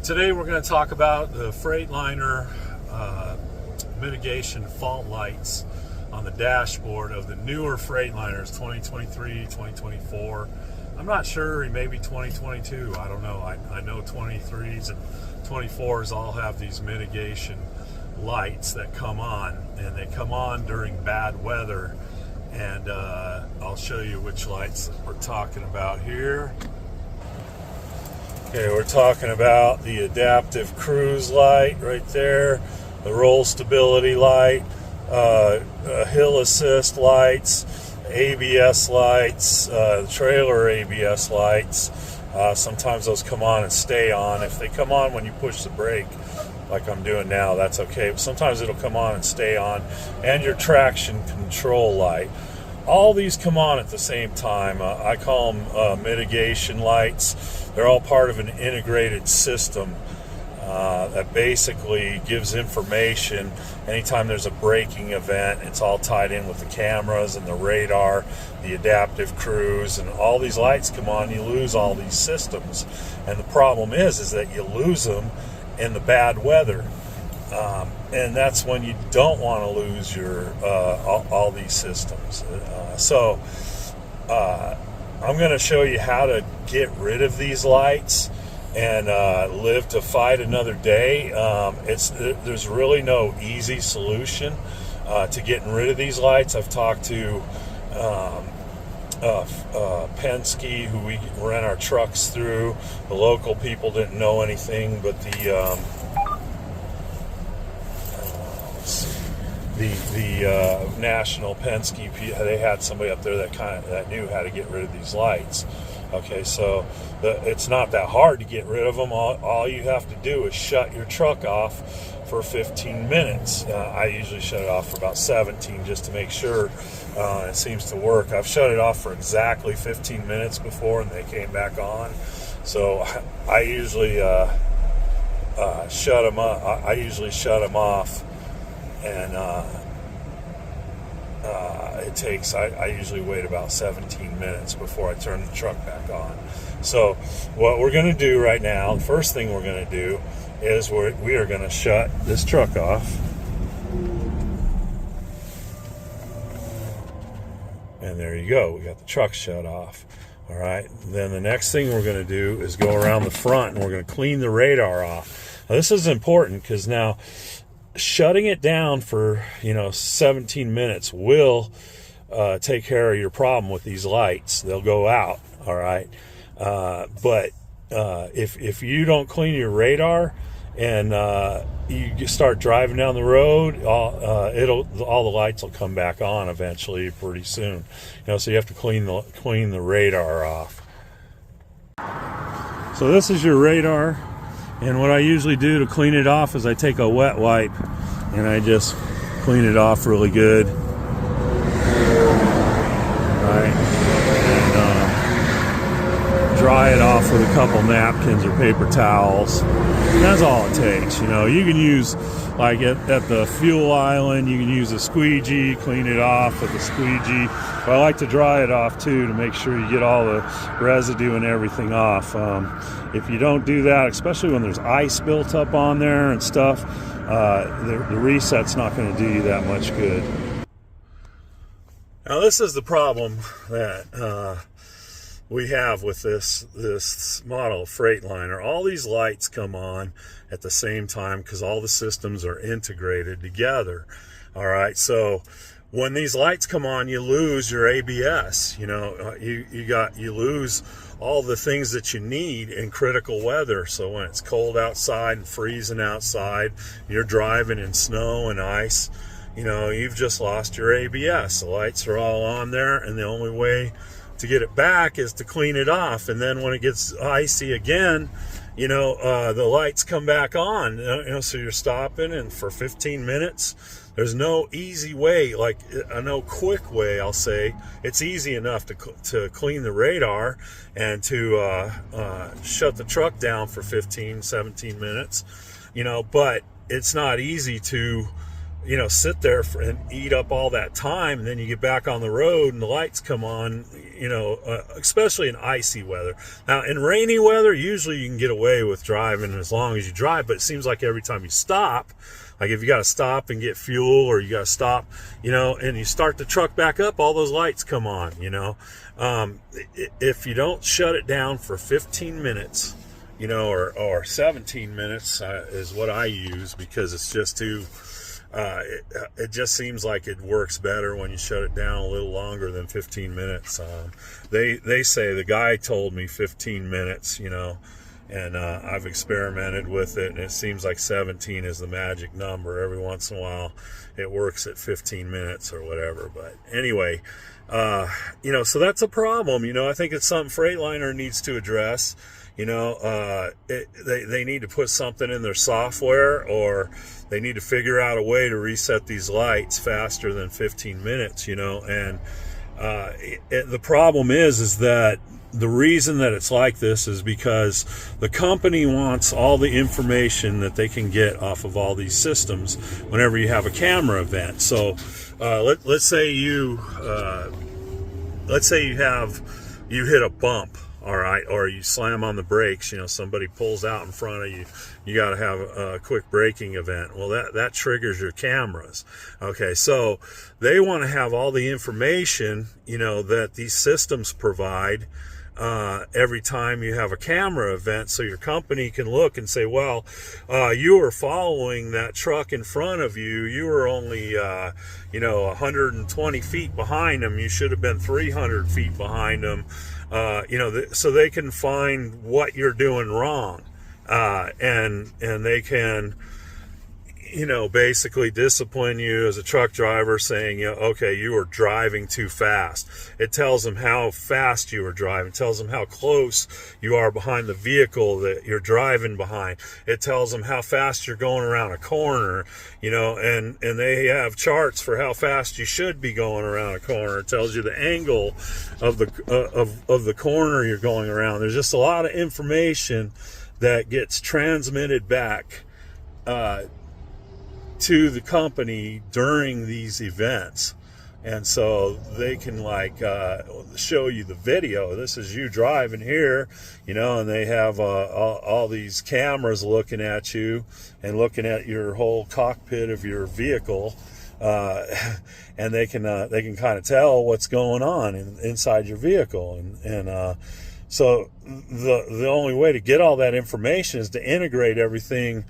Today we're going to talk about the Freightliner mitigation fault lights on the dashboard of the newer Freightliners 2023, 2024. I'm not sure, maybe 2022. I don't know. I know 23s and 24s all have these mitigation lights that come on, and they come on during bad weather. And I'll show you which lights we're talking about here. Okay, we're talking about the adaptive cruise light right there, the roll stability light, hill assist lights, ABS lights, trailer ABS lights. Sometimes those come on and stay on. If they come on when you push the brake, like I'm doing now, that's okay. But sometimes it'll come on and stay on. And your traction control light. All these come on at the same time. I call them mitigation lights. They're all part of an integrated system that basically gives information anytime there's a braking event. It's all tied in with the cameras and the radar, the adaptive cruise, and all these lights come on. You lose all these systems, and the problem is that you lose them in the bad weather. And that's when you don't want to lose your all these systems. So I'm going to show you how to get rid of these lights and live to fight another day. There's really no easy solution to getting rid of these lights. I've talked to Penske, who we rent our trucks through. The local people didn't know anything, but the national Penske, they had somebody up there that knew how to get rid of these lights. Okay, so it's not that hard to get rid of them. All you have to do is shut your truck off for 15 minutes. I usually shut it off for about 17 just to make sure it seems to work. I've shut it off for exactly 15 minutes before and they came back on. So I usually shut them up. I usually shut them off, and I usually wait about 17 minutes before I turn the truck back on. So what we're going to do right now, the first thing we're going to do is we are going to shut this truck off. And there you go. We got the truck shut off. All right. Then the next thing we're going to do is go around the front, and we're going to clean the radar off. Now, this is important because now shutting it down for 17 minutes will take care of your problem with these lights. They'll go out. All right. But if you don't clean your radar and you start driving down the road, all the lights will come back on eventually pretty soon. So you have to clean the radar off. So this is your radar, and what I usually do to clean it off is I take a wet wipe and I just clean it off really good. Dry it off with a couple napkins or paper towels. And that's all it takes. You can use, like at the fuel island, you can use a squeegee, clean it off with a squeegee. But I like to dry it off too to make sure you get all the residue and everything off. If you don't do that, especially when there's ice built up on there and stuff, the reset's not going to do you that much good. Now this is the problem that we have with this model Freightliner. All these lights come on at the same time because all the systems are integrated together. All right, so when these lights come on, you lose your ABS. You lose all the things that you need in critical weather. So when it's cold outside and freezing outside, you're driving in snow and ice, you've just lost your ABS. The lights are all on there, and the only way to get it back is to clean it off. And then when it gets icy again, the lights come back on. So you're stopping, and for 15 minutes, there's no easy way, no quick way, I'll say. It's easy enough to clean the radar and to shut the truck down for 15, 17 minutes, but it's not easy to sit there and eat up all that time, and then you get back on the road and the lights come on, especially in icy weather. Now, in rainy weather, usually you can get away with driving as long as you drive, but it seems like every time you stop, like if you got to stop and get fuel, or you got to stop, and you start the truck back up, all those lights come on, if you don't shut it down for 15 minutes, or 17 minutes is what I use, because it's just too, it just seems like it works better when you shut it down a little longer than 15 minutes. They say, the guy told me 15 minutes, and I've experimented with it, and it seems like 17 is the magic number. Every once in a while it works at 15 minutes or whatever. But anyway, so that's a problem. I think it's something Freightliner needs to address. They need to put something in their software, or they need to figure out a way to reset these lights faster than 15 minutes, and the problem is that the reason that it's like this is because the company wants all the information that they can get off of all these systems whenever you have a camera event. So let's say you hit a bump, all right, or you slam on the brakes, somebody pulls out in front of you, you got to have a quick braking event. Well, that triggers your cameras. Okay, so they want to have all the information, that these systems provide every time you have a camera event, so your company can look and say, well, you were following that truck in front of you. You were only, 120 feet behind them. You should have been 300 feet behind them. So they can find what you're doing wrong, and they can, basically discipline you as a truck driver, saying, okay, you were driving too fast. It tells them how fast you were driving. It tells them how close you are behind the vehicle that you're driving behind. It tells them how fast you're going around a corner, and they have charts for how fast you should be going around a corner. It tells you the angle of the corner you're going around. There's just a lot of information that gets transmitted back to the company during these events, and so they can show you the video. This is you driving here, and they have all these cameras looking at you and looking at your whole cockpit of your vehicle, and they can kind of tell what's going on inside your vehicle, and so the only way to get all that information is to integrate everything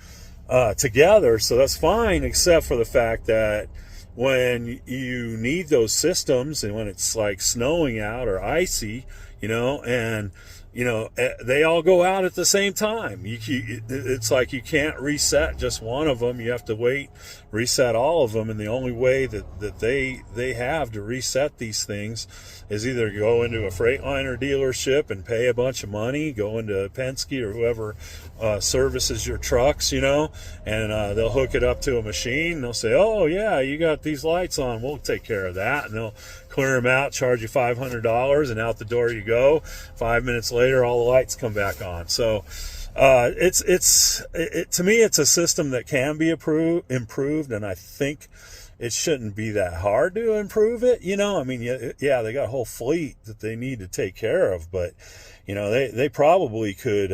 together. So that's fine, except for the fact that when you need those systems, and when it's like snowing out or icy, and they all go out at the same time. It's like you can't reset just one of them. You have to reset all of them, and the only way that they have to reset these things is either go into a Freightliner dealership and pay a bunch of money, go into Penske or whoever services your trucks, and they'll hook it up to a machine. They'll say, oh yeah, you got these lights on, we'll take care of that, and they'll clear them out, charge you $500, and out the door you go. 5 minutes later, all the lights come back on. So to me, it's a system that can be improved, and I think it shouldn't be that hard to improve it. Yeah, they got a whole fleet that they need to take care of, but they probably could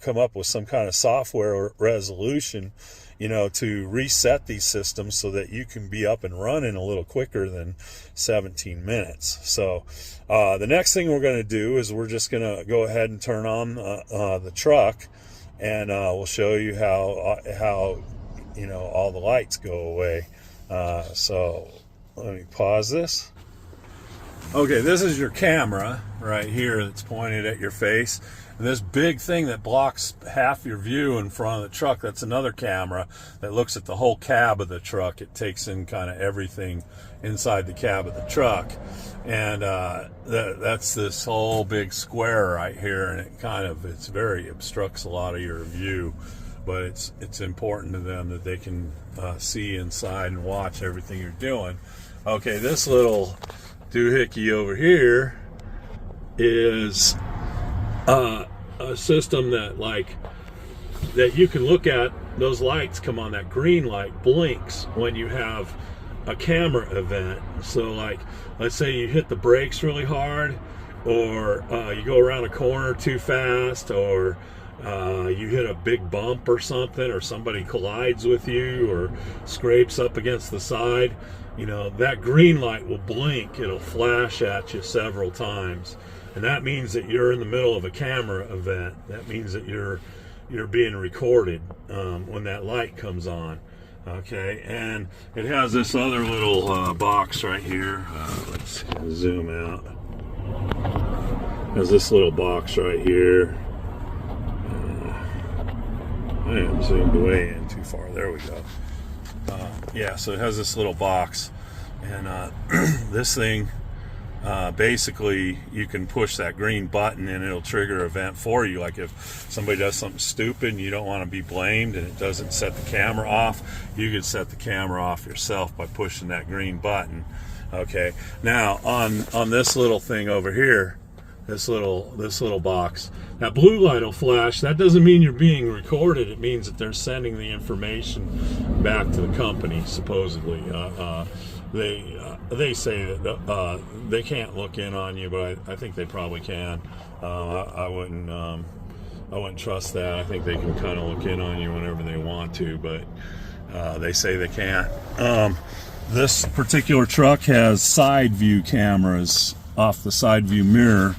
come up with some kind of software resolution, to reset these systems so that you can be up and running a little quicker than 17 minutes. So the next thing we're going to do is we're just going to go ahead and turn on the truck, and we'll show you how all the lights go away. So let me pause this. Okay, this is your camera right here that's pointed at your face. And this big thing that blocks half your view in front of the truck, that's another camera that looks at the whole cab of the truck. It takes in kind of everything inside the cab of the truck. And that's this whole big square right here, and it very obstructs a lot of your view. But it's important to them that they can see inside and watch everything you're doing. Okay, this little doohickey over here is a system that you can look at those lights come on, that green light blinks when you have a camera event. So like, let's say you hit the brakes really hard, or you go around a corner too fast, or you hit a big bump or something, or somebody collides with you or scrapes up against the side, you know, that green light will blink. It'll flash at you several times, and that means that you're in the middle of a camera event. That means that you're being recorded when that light comes on. Okay, and it has this other little box right here. Let's zoom out. It has this little box right here. I am zoomed way in too far. There we go. Yeah, so it has this little box, and this thing, basically you can push that green button and it'll trigger an event for you. Like if somebody does something stupid and you don't want to be blamed and it doesn't set the camera off, you can set the camera off yourself by pushing that green button. Okay, now on this little thing over here, this little box, that blue light will flash. That doesn't mean you're being recorded. It means that they're sending the information back to the company, supposedly. They say that they can't look in on you, but I think they probably can. I wouldn't trust that. I think they can kind of look in on you whenever they want to, but they say they can't. This particular truck has side view cameras off the side view mirror.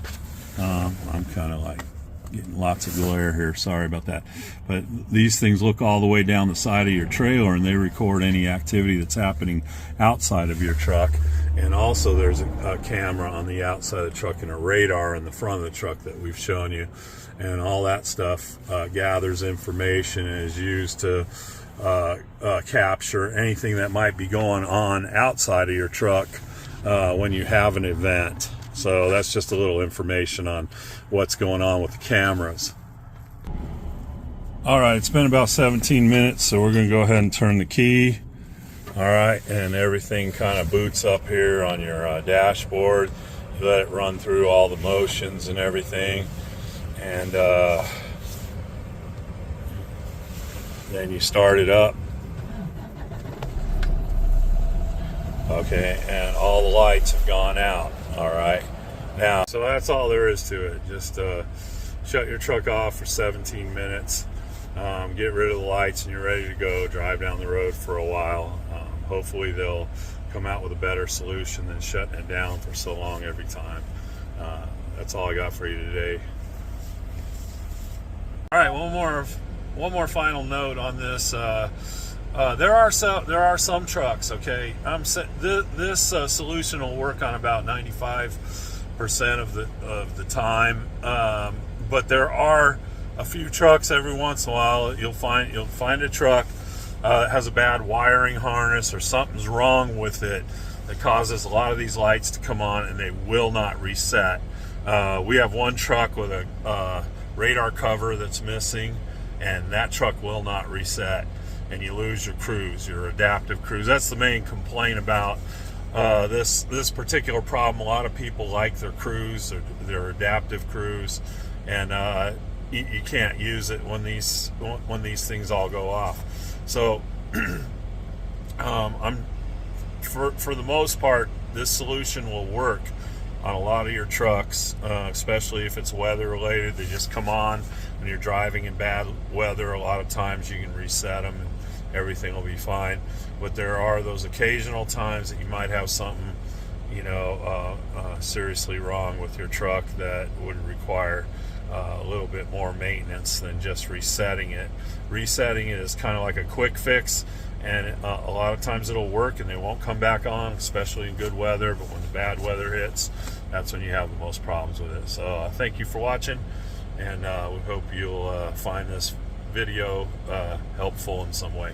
I'm kind of like getting lots of glare here, sorry about that, but these things look all the way down the side of your trailer, and they record any activity that's happening outside of your truck. And also there's a camera on the outside of the truck and a radar in the front of the truck that we've shown you, and all that stuff gathers information and is used to capture anything that might be going on outside of your truck when you have an event. So that's just a little information on what's going on with the cameras. All right, it's been about 17 minutes, so we're going to go ahead and turn the key. All right, and everything kind of boots up here on your dashboard. You let it run through all the motions and everything, and then you start it up. Okay, and all the lights have gone out. All right, now, so that's all there is to it. Just shut your truck off for 17 minutes, get rid of the lights, and you're ready to go drive down the road for a while. Hopefully they'll come out with a better solution than shutting it down for so long every time. That's all I got for you today. All right, one more final note on this. There are some trucks. Okay, this solution will work on about 95% of the time, but there are a few trucks every once in a while. You'll find a truck that has a bad wiring harness or something's wrong with it that causes a lot of these lights to come on and they will not reset. We have one truck with a radar cover that's missing, and that truck will not reset, and you lose your cruise, your adaptive cruise. That's the main complaint about this particular problem. A lot of people like their cruise, their adaptive cruise, and you can't use it when these things all go off. So for the most part, this solution will work on a lot of your trucks, especially if it's weather related. They just come on when you're driving in bad weather. A lot of times you can reset them and everything will be fine. But there are those occasional times that you might have something, seriously wrong with your truck that would require a little bit more maintenance than just resetting it. Resetting it is kind of like a quick fix, and a lot of times it'll work and they won't come back on, especially in good weather. But when the bad weather hits, that's when you have the most problems with it. So thank you for watching, and we hope you'll find this video helpful in some way.